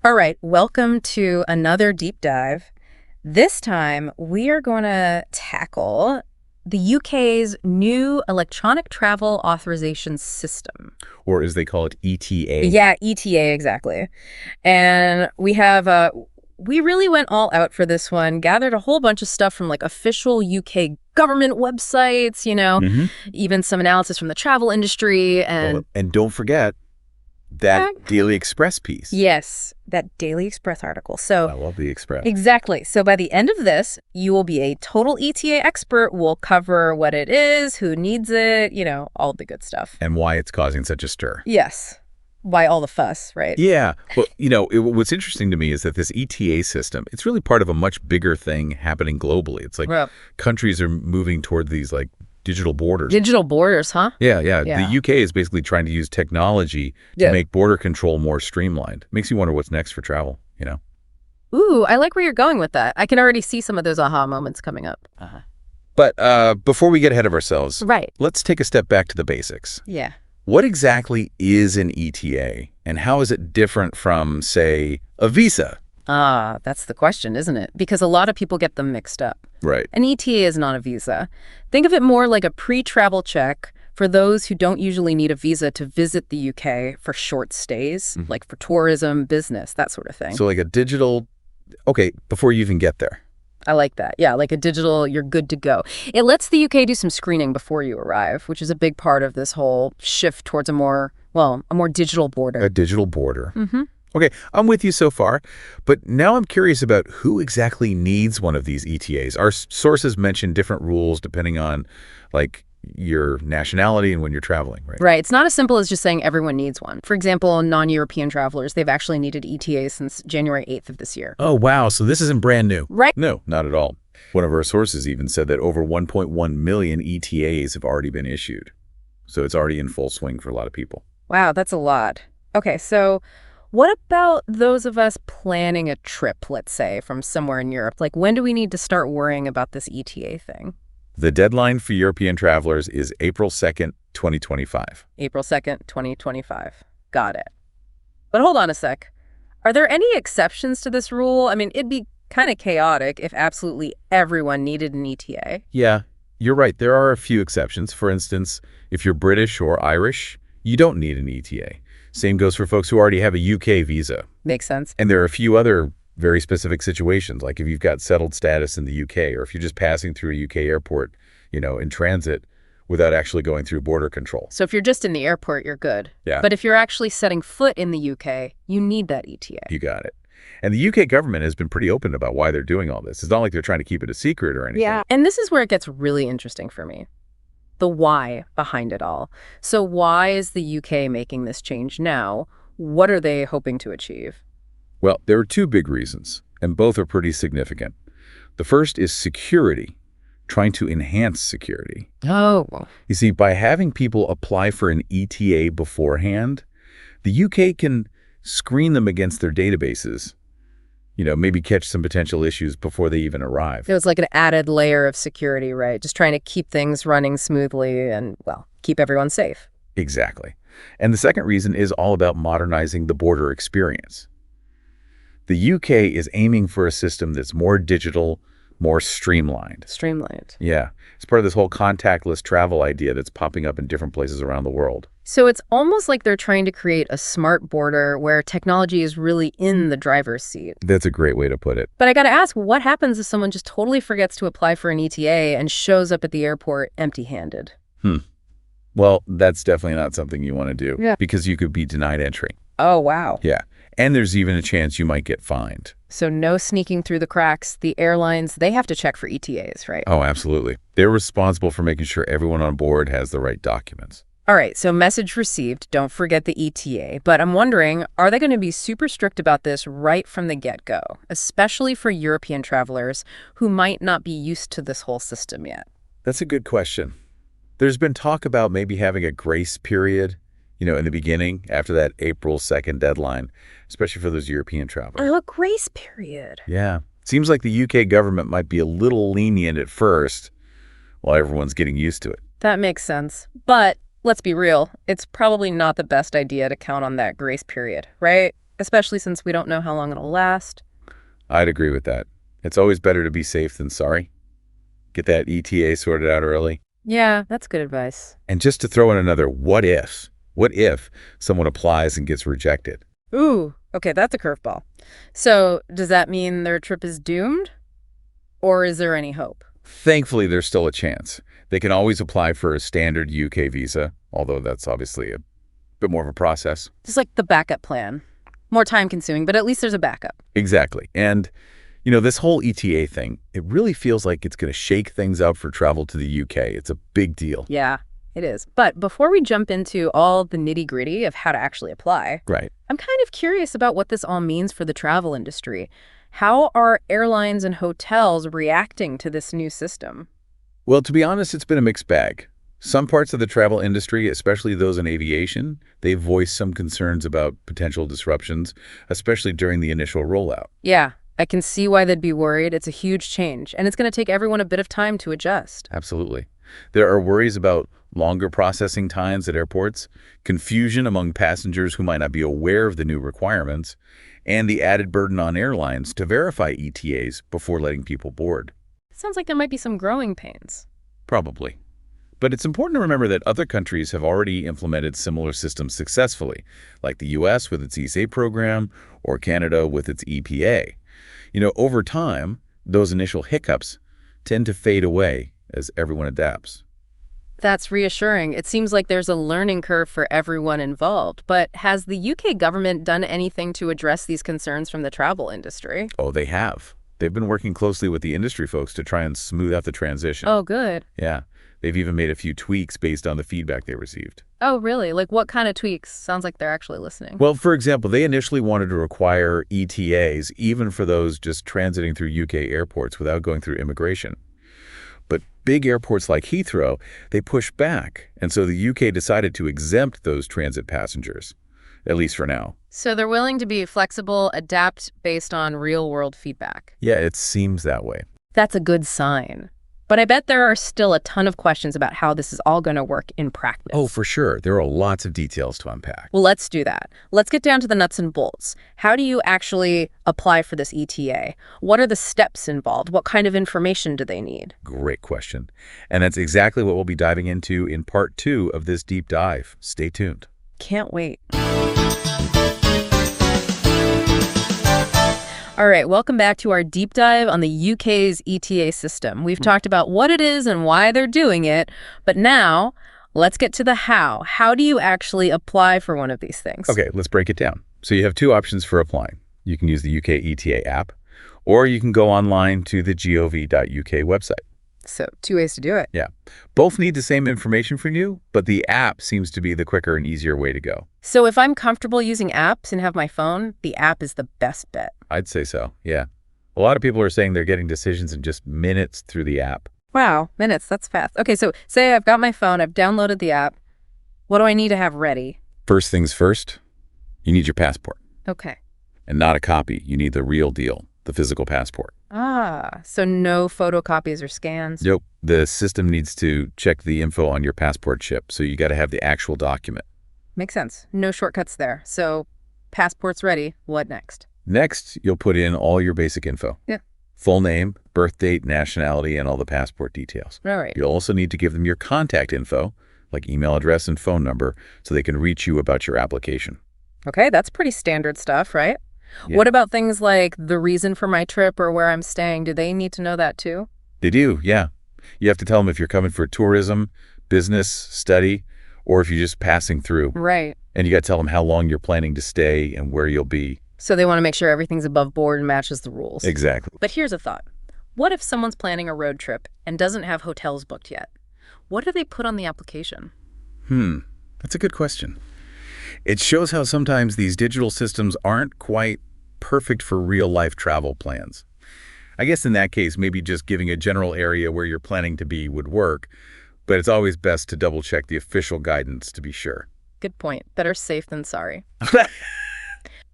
All right, welcome to another deep dive. This time, we are going to tackle the UK's new Electronic Travel Authorisation System. Or as they call it, ETA. Yeah, ETA, exactly. And we really went all out for this one, gathered a whole bunch of stuff from like official UK government websites, even some analysis from the travel industry. And don't forget that Daily Express piece. Yes, that Daily Express article. So I love the Express. Exactly. So by the end of this, you will be a total ETA expert. We'll cover what it is, who needs it, all the good stuff. And why it's causing such a stir. Yes. Why all the fuss, right? Yeah. Well, what's interesting to me is that this ETA system, it's really part of a much bigger thing happening globally. It's like countries are moving toward these like digital borders. Digital borders, huh? Yeah. The UK is basically trying to use technology to make border control more streamlined. Makes you wonder what's next for travel, Ooh, I like where you're going with that. I can already see some of those aha moments coming up. But before we get ahead of ourselves, let's take a step back to the basics. Yeah. What exactly is an ETA, and how is it different from, say, a visa? That's the question, isn't it? Because a lot of people get them mixed up. Right. An ETA is not a visa. Think of it more like a pre-travel check for those who don't usually need a visa to visit the UK for short stays, like for tourism, business, that sort of thing. So like a digital, before you even get there. I like that. Yeah, like a digital, you're good to go. It lets the UK do some screening before you arrive, which is a big part of this whole shift towards a more digital border. A digital border. Okay, I'm with you so far, but now I'm curious about who exactly needs one of these ETAs. Our sources mention different rules depending on, like, your nationality and when you're traveling, right? Right. It's not as simple as just saying everyone needs one. For example, non-European travelers, they've actually needed ETAs since January 8th of this year. Oh, wow. So this isn't brand new. Right. No, not at all. One of our sources even said that over 1.1 million ETAs have already been issued. So it's already in full swing for a lot of people. Wow, that's a lot. Okay, so what about those of us planning a trip, let's say, from somewhere in Europe? Like, when do we need to start worrying about this ETA thing? The deadline for European travelers is April 2nd, 2025. April 2nd, 2025. Got it. But hold on a sec. Are there any exceptions to this rule? I mean, it'd be kind of chaotic if absolutely everyone needed an ETA. Yeah, you're right. There are a few exceptions. For instance, if you're British or Irish, you don't need an ETA. Same goes for folks who already have a UK visa. Makes sense. And there are a few other very specific situations, like if you've got settled status in the UK, or if you're just passing through a UK airport, in transit without actually going through border control. So if you're just in the airport, you're good. Yeah. But if you're actually setting foot in the UK, you need that ETA. You got it. And the UK government has been pretty open about why they're doing all this. It's not like they're trying to keep it a secret or anything. Yeah. And this is where it gets really interesting for me. The why behind it all. So why is the UK making this change now? What are they hoping to achieve? Well, there are two big reasons, and both are pretty significant. The first is security, trying to enhance security. Oh. You see, by having people apply for an ETA beforehand, the UK can screen them against their databases, maybe catch some potential issues before they even arrive. It was like an added layer of security, right? Just trying to keep things running smoothly and, keep everyone safe. Exactly. And the second reason is all about modernizing the border experience. The UK is aiming for a system that's more digital, more streamlined. Streamlined. Yeah. It's part of this whole contactless travel idea that's popping up in different places around the world. So it's almost like they're trying to create a smart border where technology is really in the driver's seat. That's a great way to put it. But I got to ask, what happens if someone just totally forgets to apply for an ETA and shows up at the airport empty-handed? Well, that's definitely not something you want to do. Yeah. Because you could be denied entry. Oh, wow. Yeah. And there's even a chance you might get fined. So no sneaking through the cracks. The airlines, they have to check for ETAs, right? Oh, absolutely. They're responsible for making sure everyone on board has the right documents. All right, so message received. Don't forget the ETA. But I'm wondering, are they going to be super strict about this right from the get-go, especially for European travelers who might not be used to this whole system yet? That's a good question. There's been talk about maybe having a grace period, in the beginning, after that April 2nd deadline, especially for those European travelers. Oh, a grace period. Yeah. Seems like the UK government might be a little lenient at first while everyone's getting used to it. That makes sense. But let's be real, it's probably not the best idea to count on that grace period, right? especially since we don't know how long it'll last. I'd agree with that. It's always better to be safe than sorry. Get that ETA sorted out early. Yeah, that's good advice. And just to throw in another what if. What if someone applies and gets rejected? Ooh, okay, that's a curveball. So does that mean their trip is doomed? Or is there any hope? Thankfully, there's still a chance. They can always apply for a standard UK visa, although that's obviously a bit more of a process. Just like the backup plan. More time consuming, but at least there's a backup. Exactly. And, this whole ETA thing, it really feels like it's going to shake things up for travel to the UK. It's a big deal. Yeah, it is. But before we jump into all the nitty-gritty of how to actually apply, Right. I'm kind of curious about what this all means for the travel industry. How are airlines and hotels reacting to this new system? Well, to be honest, it's been a mixed bag. Some parts of the travel industry, especially those in aviation, they've voiced some concerns about potential disruptions, especially during the initial rollout. Yeah, I can see why they'd be worried. It's a huge change, and it's going to take everyone a bit of time to adjust. Absolutely. There are worries about longer processing times at airports, confusion among passengers who might not be aware of the new requirements, and the added burden on airlines to verify ETAs before letting people board. Sounds like there might be some growing pains. Probably. But it's important to remember that other countries have already implemented similar systems successfully, like the US with its ESA program or Canada with its EPA. Over time, those initial hiccups tend to fade away as everyone adapts. That's reassuring. It seems like there's a learning curve for everyone involved. But has the UK government done anything to address these concerns from the travel industry? Oh, they have. They've been working closely with the industry folks to try and smooth out the transition. Oh, good. Yeah. They've even made a few tweaks based on the feedback they received. Oh, really? Like what kind of tweaks? Sounds like they're actually listening. Well, for example, they initially wanted to require ETAs even for those just transiting through UK airports without going through immigration. But big airports like Heathrow, they pushed back. And so the UK decided to exempt those transit passengers, at least for now. So they're willing to be flexible, adapt based on real-world feedback. Yeah, it seems that way. That's a good sign. But I bet there are still a ton of questions about how this is all going to work in practice. Oh, for sure. There are lots of details to unpack. Well, let's do that. Let's get down to the nuts and bolts. How do you actually apply for this ETA? What are the steps involved? What kind of information do they need? Great question. And that's exactly what we'll be diving into in part 2 of this deep dive. Stay tuned. Can't wait. All right, welcome back to our deep dive on the UK's ETA system. We've talked about what it is and why they're doing it, but now let's get to the how. How do you actually apply for one of these things? Okay, let's break it down. So you have 2 options for applying. You can use the UK ETA app, or you can go online to the gov.uk website. So 2 ways to do it. Yeah. Both need the same information from you, but the app seems to be the quicker and easier way to go. So if I'm comfortable using apps and have my phone, the app is the best bet. I'd say so, yeah. A lot of people are saying they're getting decisions in just minutes through the app. Wow, minutes, that's fast. Okay, so say I've got my phone, I've downloaded the app. What do I need to have ready? First things first, you need your passport. Okay. And not a copy. You need the real deal, the physical passport. Ah, so no photocopies or scans? Yep. The system needs to check the info on your passport chip, so you got to have the actual document. Makes sense. No shortcuts there. So passport's ready. What next? Next, you'll put in all your basic info. Yeah. Full name, birth date, nationality, and all the passport details. All right. You'll also need to give them your contact info, like email address and phone number, so they can reach you about your application. Okay, that's pretty standard stuff, right? Yeah. What about things like the reason for my trip or where I'm staying? Do they need to know that too? They do, yeah. You have to tell them if you're coming for tourism, business, study, or if you're just passing through. Right. And you got to tell them how long you're planning to stay and where you'll be. So they want to make sure everything's above board and matches the rules. Exactly. But here's a thought. What if someone's planning a road trip and doesn't have hotels booked yet? What do they put on the application? That's a good question. It shows how sometimes these digital systems aren't quite perfect for real-life travel plans. I guess in that case, maybe just giving a general area where you're planning to be would work, but it's always best to double-check the official guidance to be sure. Good point. Better safe than sorry.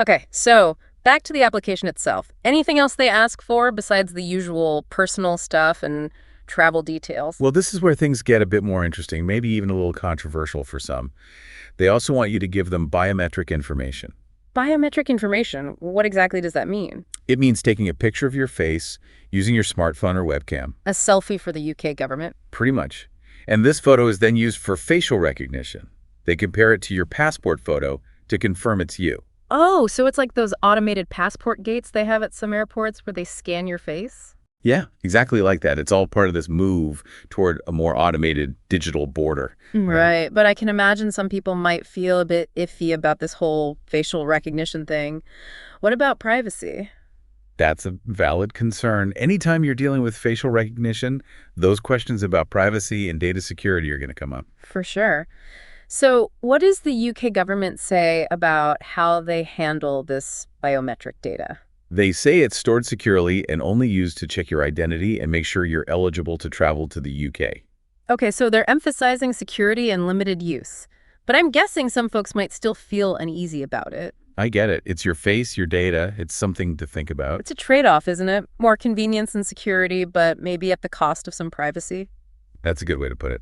Okay, so back to the application itself. Anything else they ask for besides the usual personal stuff and travel details? Well, this is where things get a bit more interesting, maybe even a little controversial for some. They also want you to give them biometric information. biometric information, what exactly does that mean? It means taking a picture of your face using your smartphone or webcam. A selfie for the UK government? Pretty much. And this photo is then used for facial recognition. They compare it to your passport photo to confirm it's you. Oh, so it's like those automated passport gates they have at some airports where they scan your face? Yeah, exactly like that. It's all part of this move toward a more automated digital border. Right, but I can imagine some people might feel a bit iffy about this whole facial recognition thing. What about privacy? That's a valid concern. Anytime you're dealing with facial recognition, those questions about privacy and data security are going to come up. For sure. So what does the UK government say about how they handle this biometric data? They say it's stored securely and only used to check your identity and make sure you're eligible to travel to the UK. Okay, so they're emphasizing security and limited use. But I'm guessing some folks might still feel uneasy about it. I get it. It's your face, your data. It's something to think about. It's a trade-off, isn't it? More convenience and security, but maybe at the cost of some privacy. That's a good way to put it.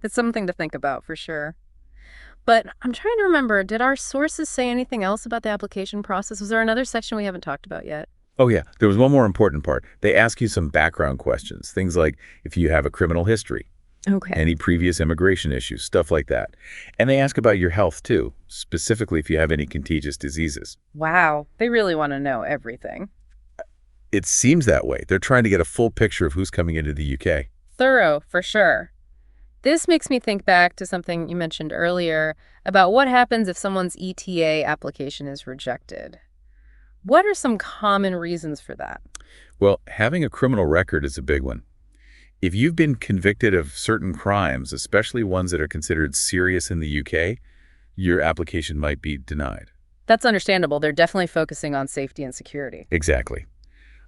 It's something to think about for sure. But I'm trying to remember, did our sources say anything else about the application process? Was there another section we haven't talked about yet? Oh, yeah. There was one more important part. They ask you some background questions, things like if you have a criminal history, Okay. any previous immigration issues, stuff like that. And they ask about your health, too, specifically if you have any contagious diseases. Wow, they really want to know everything. It seems that way. They're trying to get a full picture of who's coming into the UK. Thorough, for sure. This makes me think back to something you mentioned earlier about what happens if someone's ETA application is rejected. What are some common reasons for that? Well, having a criminal record is a big one. If you've been convicted of certain crimes, especially ones that are considered serious in the UK, your application might be denied. That's understandable. They're definitely focusing on safety and security. Exactly.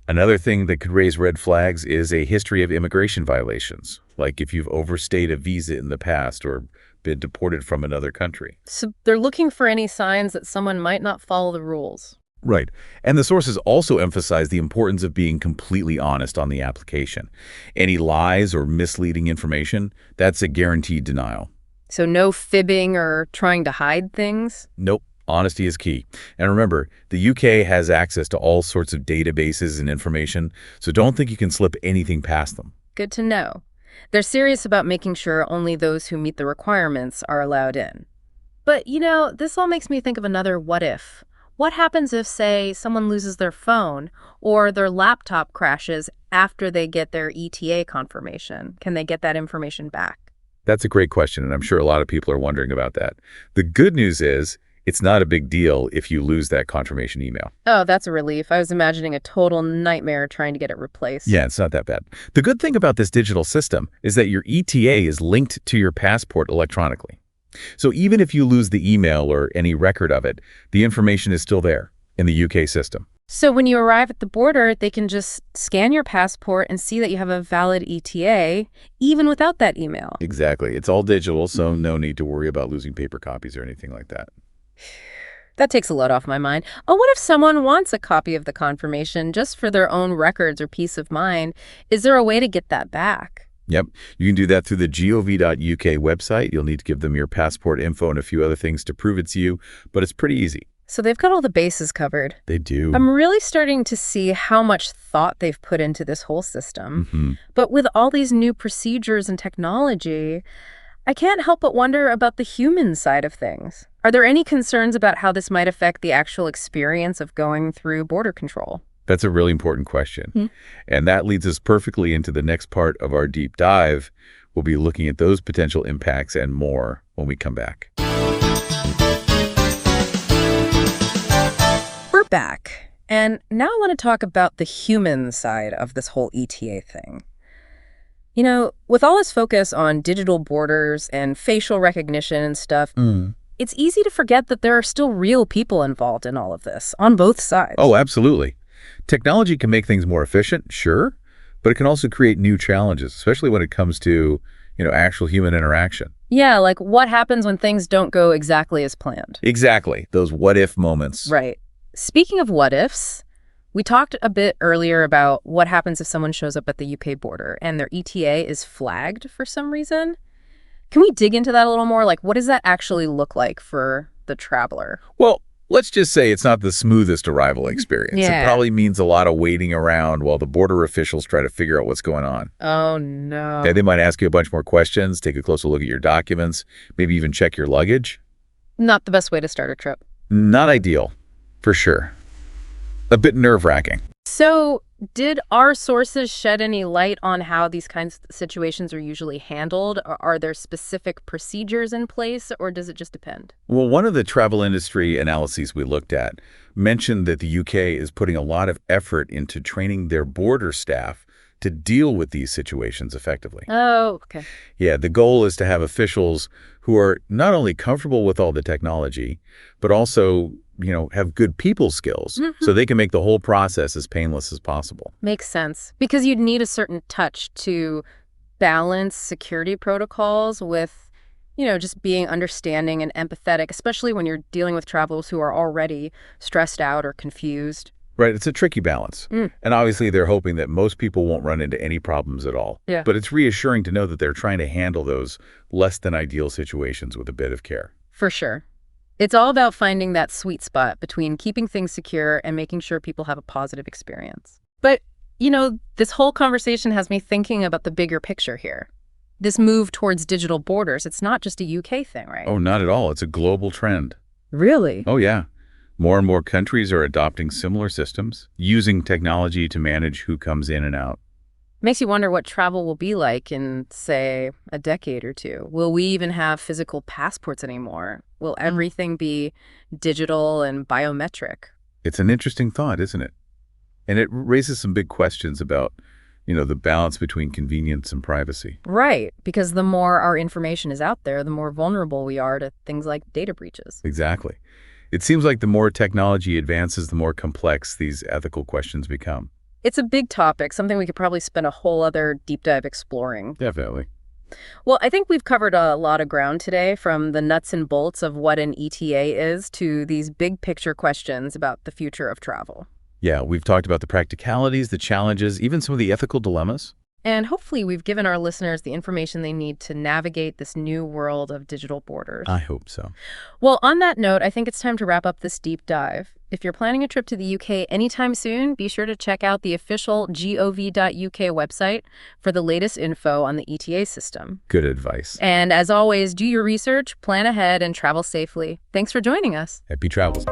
Another thing that could raise red flags is a history of immigration violations, like if you've overstayed a visa in the past or been deported from another country. So they're looking for any signs that someone might not follow the rules. Right. And the sources also emphasize the importance of being completely honest on the application. Any lies or misleading information, that's a guaranteed denial. So no fibbing or trying to hide things? Nope. Honesty is key. And remember, the UK has access to all sorts of databases and information, so don't think you can slip anything past them. Good to know. They're serious about making sure only those who meet the requirements are allowed in. But, this all makes me think of another what if. What happens if, say, someone loses their phone or their laptop crashes after they get their ETA confirmation? Can they get that information back? That's a great question, and I'm sure a lot of people are wondering about that. The good news is, it's not a big deal if you lose that confirmation email. Oh, that's a relief. I was imagining a total nightmare trying to get it replaced. Yeah, it's not that bad. The good thing about this digital system is that your ETA is linked to your passport electronically. So even if you lose the email or any record of it, the information is still there in the UK system. So when you arrive at the border, they can just scan your passport and see that you have a valid ETA, even without that email. Exactly. It's all digital, so no need to worry about losing paper copies or anything like that. That takes a load off my mind. Oh, what if someone wants a copy of the confirmation just for their own records or peace of mind? Is there a way to get that back? Yep. You can do that through the gov.uk website. You'll need to give them your passport info and a few other things to prove it's you, but it's pretty easy. So they've got all the bases covered. They do. I'm really starting to see how much thought they've put into this whole system. But with all these new procedures and technology, I can't help but wonder about the human side of things. Are there any concerns about how this might affect the actual experience of going through border control? That's a really important question. And that leads us perfectly into the next part of our deep dive. We'll be looking at those potential impacts and more when we come back. We're back. And now I want to talk about the human side of this whole ETA thing. With all this focus on digital borders and facial recognition and stuff, it's easy to forget that there are still real people involved in all of this, on both sides. Oh, absolutely. Technology can make things more efficient, sure, but it can also create new challenges, especially when it comes to, actual human interaction. Yeah, like what happens when things don't go exactly as planned? Exactly. Those what-if moments. Right. Speaking of what-ifs, we talked a bit earlier about what happens if someone shows up at the UK border and their ETA is flagged for some reason. Can we dig into that a little more? Like, what does that actually look like for the traveler? Well, let's just say it's not the smoothest arrival experience. Yeah. It probably means a lot of waiting around while the border officials try to figure out what's going on. Oh, no. Yeah, they might ask you a bunch more questions, take a closer look at your documents, maybe even check your luggage. Not the best way to start a trip. Not ideal, for sure. A bit nerve-wracking. So, did our sources shed any light on how these kinds of situations are usually handled? Are there specific procedures in place, or does it just depend? Well, one of the travel industry analyses we looked at mentioned that the UK is putting a lot of effort into training their border staff to deal with these situations effectively. Oh, okay. Yeah, the goal is to have officials who are not only comfortable with all the technology, but also, have good people skills so they can make the whole process as painless as possible. Makes sense. Because you'd need a certain touch to balance security protocols with, just being understanding and empathetic, especially when you're dealing with travelers who are already stressed out or confused. Right, it's a tricky balance. And obviously they're hoping that most people won't run into any problems at all. Yeah. But it's reassuring to know that they're trying to handle those less than ideal situations with a bit of care. For sure. It's all about finding that sweet spot between keeping things secure and making sure people have a positive experience. But, this whole conversation has me thinking about the bigger picture here. This move towards digital borders, it's not just a UK thing, right? Oh, not at all. It's a global trend. Really? Oh, yeah. More and more countries are adopting similar systems, using technology to manage who comes in and out. Makes you wonder what travel will be like in, say, a decade or two. Will we even have physical passports anymore? Will everything be digital and biometric? It's an interesting thought, isn't it? And it raises some big questions about, the balance between convenience and privacy. Right, because the more our information is out there, the more vulnerable we are to things like data breaches. Exactly. It seems like the more technology advances, the more complex these ethical questions become. It's a big topic, something we could probably spend a whole other deep dive exploring. Definitely. Well, I think we've covered a lot of ground today, from the nuts and bolts of what an ETA is to these big picture questions about the future of travel. Yeah, we've talked about the practicalities, the challenges, even some of the ethical dilemmas. And hopefully we've given our listeners the information they need to navigate this new world of digital borders. I hope so. Well, on that note, I think it's time to wrap up this deep dive. If you're planning a trip to the UK anytime soon, be sure to check out the official gov.uk website for the latest info on the ETA system. Good advice. And as always, do your research, plan ahead, and travel safely. Thanks for joining us. Happy travels.